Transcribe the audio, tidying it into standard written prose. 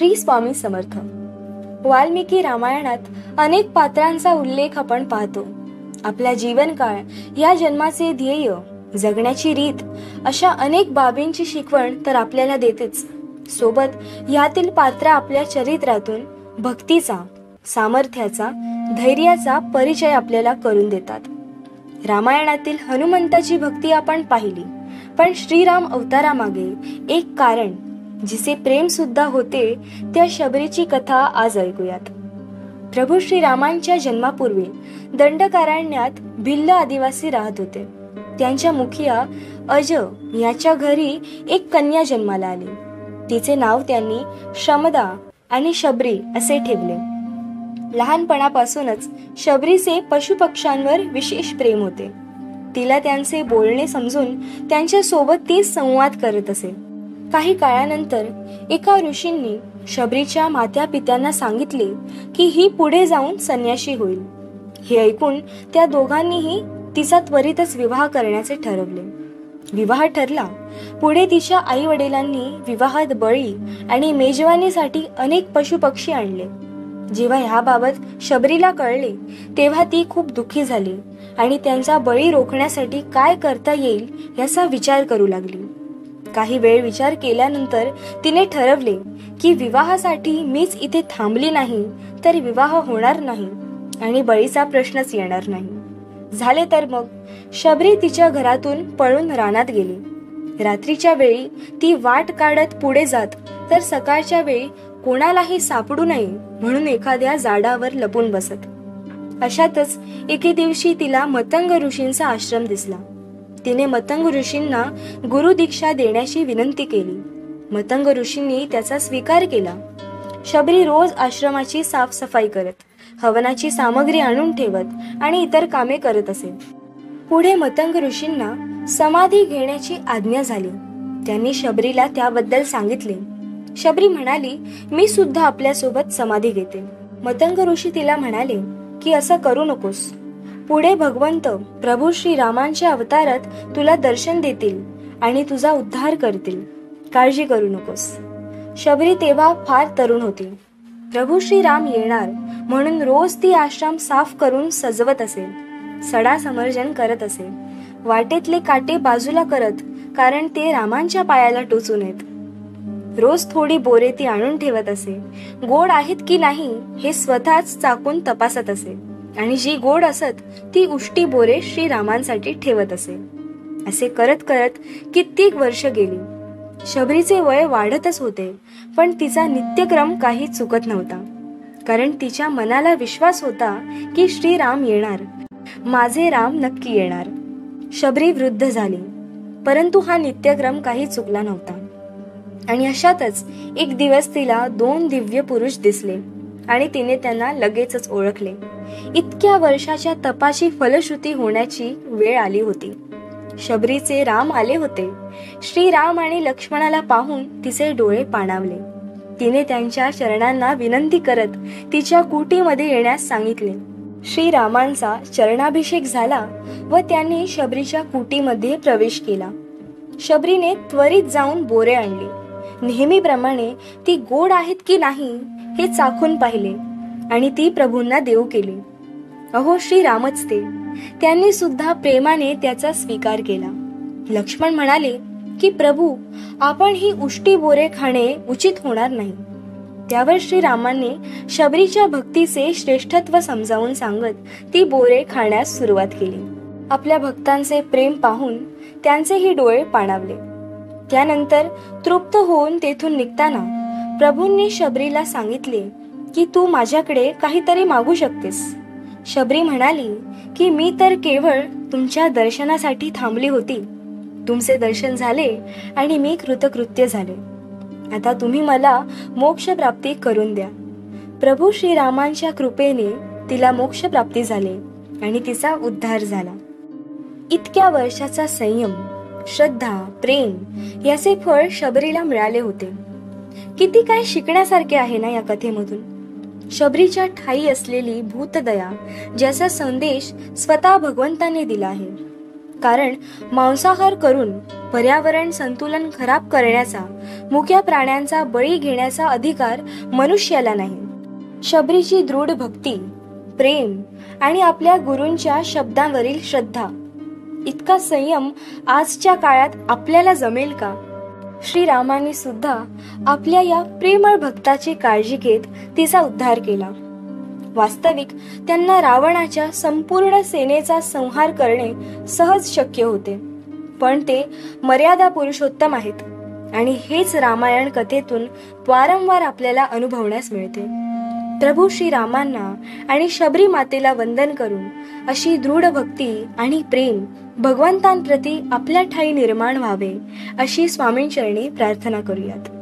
श्री स्वामी समर्थ. वाल्मिकी रामायणात अनेक पात्रांचा उल्लेख आपण पाहतो. आपला जीवनकाळ, या जन्माचे ध्येय, जगण्याची रीत अशा अनेक बाबींची शिकवण तर आपल्याला देतेच. सोबत यातील पात्र आपल्या चरित्रातून भक्तीचा, सामर्थ्याचा, धैर्याचा परिचय आपल्याला करून देतात. रामायणातील हनुमंताची भक्ती आपण पाहिली, पण श्रीराम अवतारामागे एक कारण, जिचे प्रेम सुद्धा होते, त्या शबरीची कथा आज ऐकूयात. प्रभू श्रीरामांच्या जन्मापूर्वी दंडकारण्यात भिल्ल आदिवासी राहत होते. त्यांच्या मुखिया अज याच्या घरी एक कन्या जन्माला आली. तिचे नाव त्यांनी शमदा आणि शबरी असे ठेवले. लहानपणापासूनच शबरीचे पशुपक्ष्यांवर विशेष प्रेम होते. तिला त्यांचे बोलणे समजून त्यांच्या सोबत ती संवाद करत असे. काही काळानंतर एका ऋषींनी शबरीच्या मात्या पित्यांना सांगितले की ही पुढे जाऊन संन्याशी होईल. हे ऐकून त्या दोघांनीही तिचा त्वरितच विवाह करण्याचे ठरवले. विवाह ठरला. पुढे तिच्या आई वडिलांनी विवाहात बळी आणि मेजवानीसाठी अनेक पशुपक्षी आणले. जेव्हा ह्याबाबत शबरीला कळले, तेव्हा ती खूप दुःखी झाली आणि त्यांचा बळी रोखण्यासाठी काय करता येईल याचा विचार करू लागली. काही वेळ विचार केल्यानंतर तिने ठरवले की विवाहासाठी मीच इथे थांबली नाही तर विवाह होणार नाही आणि बळीचा प्रश्नच येणार नाही. झाले तर मग शबरी तिच्या घरातून पळून रानात गेली. रात्रीच्या वेळी ती वाट काढत पुढे जात तर सकाळच्या वेळी कोणालाही सापडू नये म्हणून एखाद्या झाडावर लपून बसत. अशातच एके दिवशी तिला मतंग ऋषींचा आश्रम दिसला. तिने मतंग ऋषींना गुरु दीक्षा देण्याची विनंती केली. मतंग ऋषींनी त्याचा स्वीकार केला. शबरी रोज आश्रमाची साफसफाई करत, हवनाची सामग्री आणून ठेवत आणि इतर कामे करत असे. पुढे मतंग ऋषींना समाधी घेण्याची आज्ञा झाली. त्यांनी शबरीला त्याबद्दल सांगितले. शबरी म्हणाली, मी सुद्धा आपल्यासोबत समाधी घेते. मतंग ऋषी तिला म्हणाले की असं करू नकोस. पुढे भगवंत प्रभू श्रीरामांच्या अवतारात तुला दर्शन देतील आणि तुझा उद्धार करतील. काळजी करू नकोस. शबरी तेव्हा फार तरुण होती. प्रभू श्रीराम येणार म्हणून रोज ती आश्रम साफ करून सजवत असे. सडा समर्जन करत असे. वाटेतले काटे बाजूला करत, कारण ते रामांच्या पायाला टोचू नयेत. रोज थोडी बोरे ती आणून ठेवत असे. गोड आहेत की नाही हे स्वतःच चाकून तपासत असे आणि जी गोड असत ती उष्टी बोरे श्रीरामांसाठी ठेवत असे. असे करत करत कित्येक वर्ष गेली. शबरीचे वय वाढतच होते, पण तिचा नित्यक्रम काही चुकत नव्हता. कारण तिच्या मनाला विश्वास होता की श्रीराम येणार, माझे राम नक्की येणार. शबरी वृद्ध झाली, परंतु हा नित्यक्रम काही चुकला नव्हता. आणि अशातच एक दिवस तिला 2 दिव्य पुरुष दिसले आणि तिने त्यांना लगेचच ओळखले. इतक्या वर्षाच्या तपाची फलश्रुती होण्याची वेळ आली होती. शबरीचे राम आले होते. श्रीराम आणि लक्ष्मणाला पाहून तिचे डोळे पाणावले. तिने त्यांच्या चरणांना विनंती करत तिच्या कुटीमध्ये येण्यास सांगितले. श्रीरामांचा चरणाभिषेक झाला व त्यांनी शबरीच्या कुटीमध्ये प्रवेश केला. शबरीने त्वरित जाऊन बोरे आणली. नेहमीप्रमाणे ती गोड आहेत की नाही हे चाखून पाहिले आणि ती प्रभूंना देऊ केली. अहो श्रीरामच ते. त्यांनी सुद्धा प्रेमाने त्याचा स्वीकार केला. लक्ष्मण म्हणाले की प्रभू, आपण ही उष्टी बोरे खाणे उचित होणार नाही. त्यावर श्रीरामांनी शबरीच्या भक्तीचे श्रेष्ठत्व समजावून सांगत ती बोरे खाण्यास सुरुवात केली. आपल्या भक्तांचे प्रेम पाहून त्यांचेही डोळे पाणावले. त्यानंतर तृप्त होऊन तेथून निघताना प्रभूंनी शबरीला सांगितले की तू माझ्याकडे काहीतरी मागू शकतेस. शबरी म्हणाली की मी तर केवळ तुमच्या दर्शनासाठी थांबली होती. तुमचे दर्शन झाले आणि मी कृतकृत्य झाले. आता तुम्ही मला मोक्ष प्राप्ती करून द्या. प्रभू श्रीरामांच्या कृपेने तिला मोक्ष प्राप्ती झाले आणि तिचा उद्धार झाला. इतक्या वर्षाचा संयम, श्रद्धा, प्रेम याचे फळ शबरीला मिळाले होते. किती काय शिकण्यासारखे आहे ना या कथेमधून. शबरीच्या ठाई असलेली भूतदया, ज्याचा संदेश स्वतः भगवंताने दिला आहे. कारण मांसाहार करून पर्यावरण संतुलन खराब करण्याचा, मुक्या प्राण्यांचा बळी घेण्याचा अधिकार मनुष्याला नाही. शबरीची दृढ भक्ती, प्रेम आणि आपल्या गुरूंच्या शब्दांवरील श्रद्धा, इतका संयम आजच्या काळात आपल्याला जमेल का? श्रीरामांनी सुद्धा आपल्या या प्रेमळ भक्ताची काळजी घेत तिचा उद्धार केला. वास्तविक त्यांना रावणाच्या संपूर्ण सेनेचा संहार करणे सहज शक्य होते, पण ते मर्यादा पुरुषोत्तम आहेत आणि हेच रामायण कथेतून वारंवार आपल्याला अनुभवण्यास मिळते. प्रभू श्रीरामांना आणि शबरी मातेला वंदन करून अशी दृढ भक्ती आणि प्रेम भगवंतांप्रती आपल्या ठायी निर्माण व्हावे, अशी स्वामींचरणी प्रार्थना करूयात.